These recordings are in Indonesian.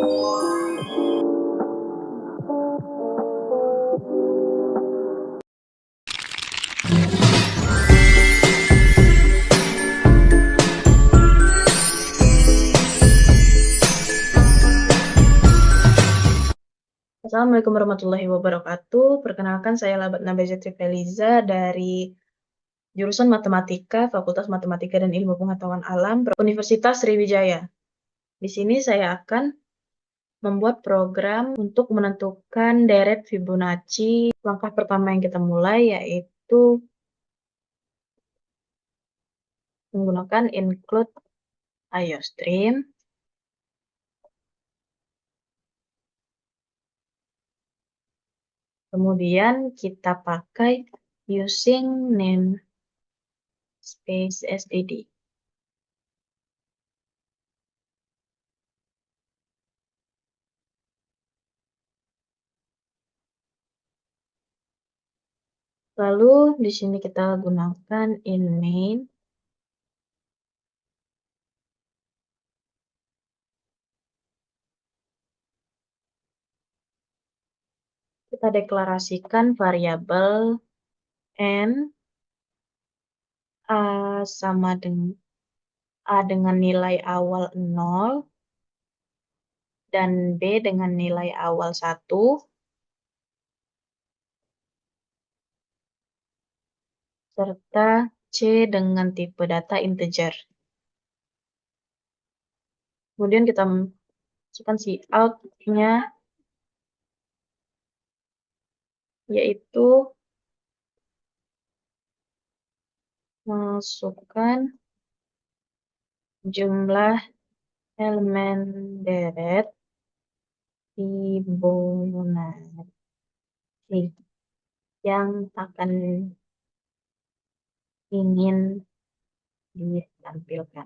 Assalamualaikum warahmatullahi wabarakatuh. Perkenalkan, saya Nabila Zatri Feliza dari jurusan Matematika, Fakultas Matematika dan Ilmu Pengetahuan Alam, Universitas Sriwijaya. Di sini saya akan membuat program untuk menentukan deret Fibonacci. Langkah pertama yang kita mulai yaitu menggunakan include IOStream. Kemudian kita pakai using namespace std. Lalu di sini kita gunakan in main. Kita deklarasikan variabel n sama dengan a dengan nilai awal 0 dan b dengan nilai awal 1 serta c dengan tipe data integer. Kemudian kita masukkan cout-nya yaitu masukkan jumlah elemen deret Fibonacci yang akan ingin ditampilkan.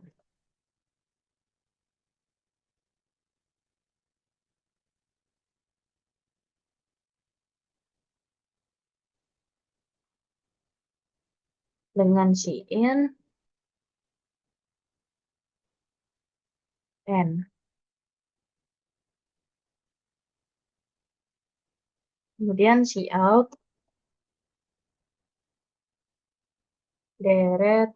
Dengan in n. Kemudian cout deret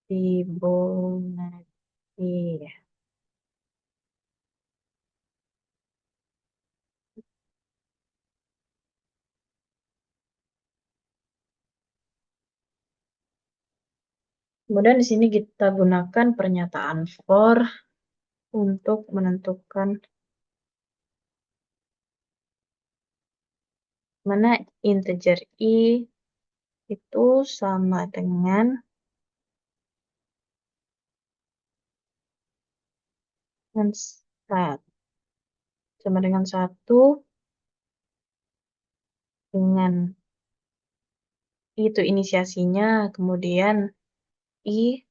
Fibonacci. Kemudian di sini kita gunakan pernyataan for untuk menentukan mana integer i itu sama dengan satu dengan itu inisiasinya, kemudian i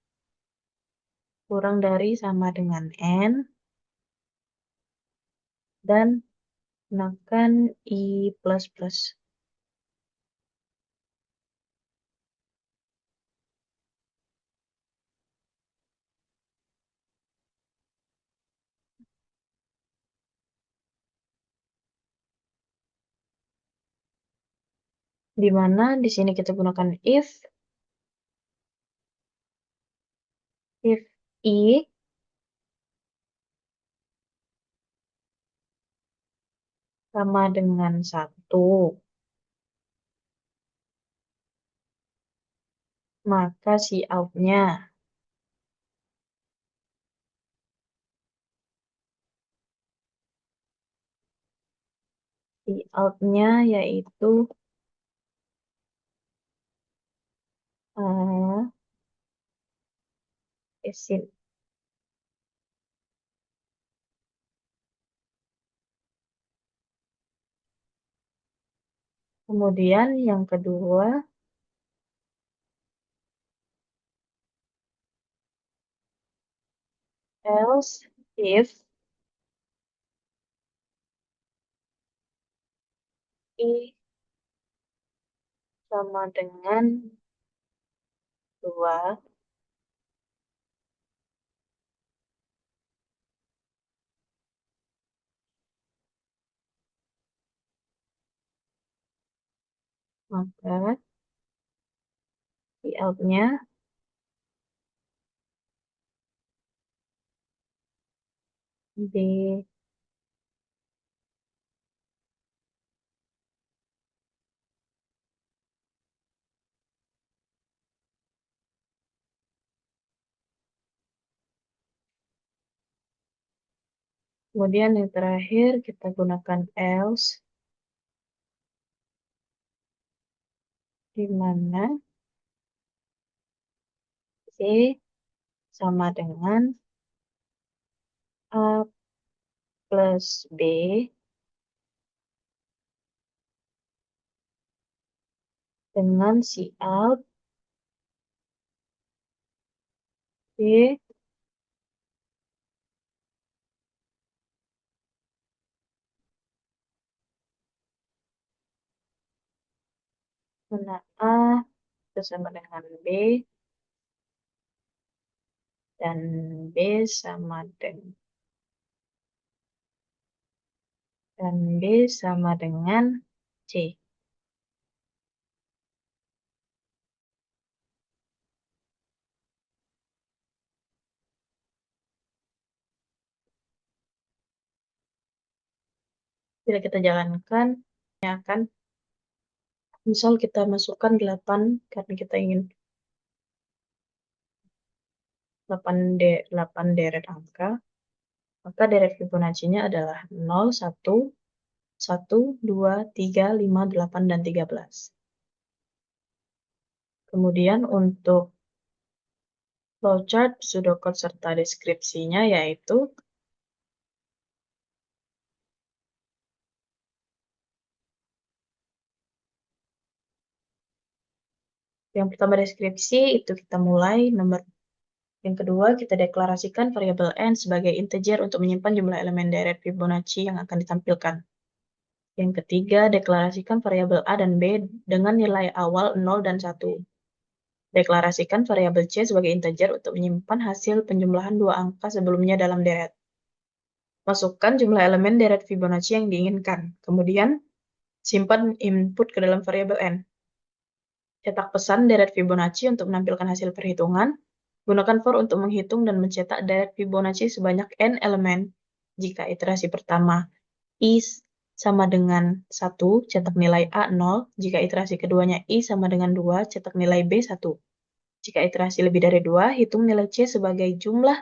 kurang dari sama dengan n, dan gunakan i plus plus. Di mana di sini kita gunakan if i sama dengan 1, maka cout-nya yaitu isin. Kemudian yang kedua, else if i sama dengan 2, maka Cout-nya B. Kemudian yang terakhir kita gunakan else, di mana C sama dengan A plus B dengan Cout B mana A itu sama dengan B dan B sama dengan C. Bila kita jalankan, akan misal kita masukkan 8 karena kita ingin 8 deret angka, maka deret Fibonacci-nya adalah 0, 1, 1, 2, 3, 5, 8, dan 13. Kemudian untuk flowchart, pseudocode, serta deskripsinya yaitu yang pertama deskripsi itu kita mulai yang kedua kita deklarasikan variabel n sebagai integer untuk menyimpan jumlah elemen deret Fibonacci yang akan ditampilkan. Yang ketiga deklarasikan variabel a dan b dengan nilai awal 0 dan 1. Deklarasikan variabel c sebagai integer untuk menyimpan hasil penjumlahan dua angka sebelumnya dalam deret. Masukkan jumlah elemen deret Fibonacci yang diinginkan. Kemudian simpan input ke dalam variabel n. Cetak pesan deret Fibonacci untuk menampilkan hasil perhitungan. Gunakan for untuk menghitung dan mencetak deret Fibonacci sebanyak n elemen. Jika iterasi pertama I sama dengan 1, cetak nilai A 0. Jika iterasi keduanya I sama dengan 2, cetak nilai B 1. Jika iterasi lebih dari 2, hitung nilai C sebagai jumlah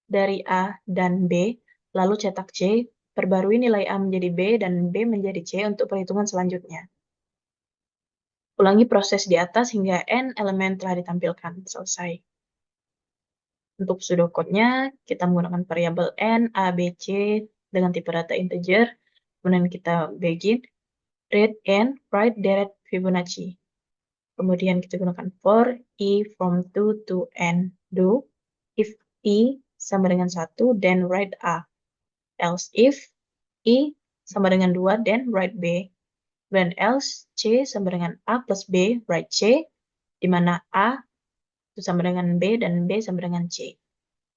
dari A dan B, lalu cetak C, perbarui nilai A menjadi B dan B menjadi C untuk perhitungan selanjutnya. Ulangi proses di atas hingga n elemen telah ditampilkan. Selesai. Untuk pseudocode-nya, kita menggunakan variabel n, a, b, c dengan tipe data integer. Kemudian kita begin read and write deret Fibonacci. Kemudian kita gunakan for i from 2 to n do. If i sama dengan 1, then write a. Else if i sama dengan 2, then write b. When else c sama dengan a plus b, write c, di mana a itu sama dengan b dan b sama dengan c.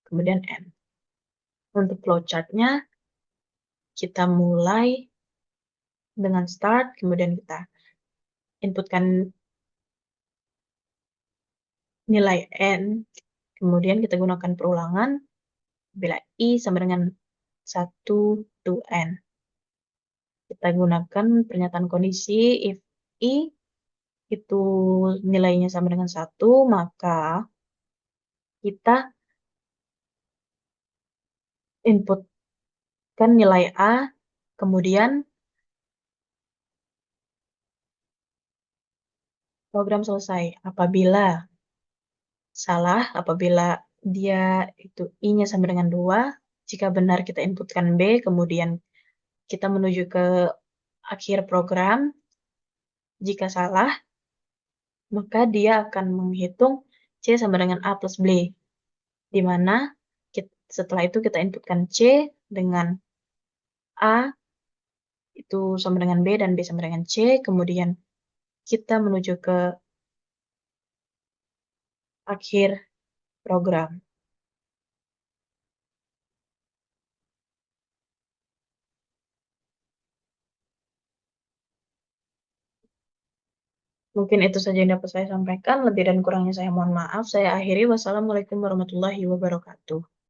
Kemudian n. Untuk flowchart-nya, kita mulai dengan start, kemudian kita inputkan nilai n, kemudian kita gunakan perulangan bila i sama dengan 1 to n. Kita gunakan pernyataan kondisi if i itu nilainya sama dengan 1, maka kita inputkan nilai a, kemudian program selesai. Apabila salah, apabila dia itu i-nya sama dengan 2, jika benar kita inputkan b, kemudian kita menuju ke akhir program. Jika salah, maka dia akan menghitung C sama dengan A plus B, di mana setelah itu kita inputkan C dengan A itu sama dengan B dan B sama dengan C, kemudian kita menuju ke akhir program. Mungkin itu saja yang dapat saya sampaikan, lebih dan kurangnya saya mohon maaf. Saya akhiri, wassalamualaikum warahmatullahi wabarakatuh.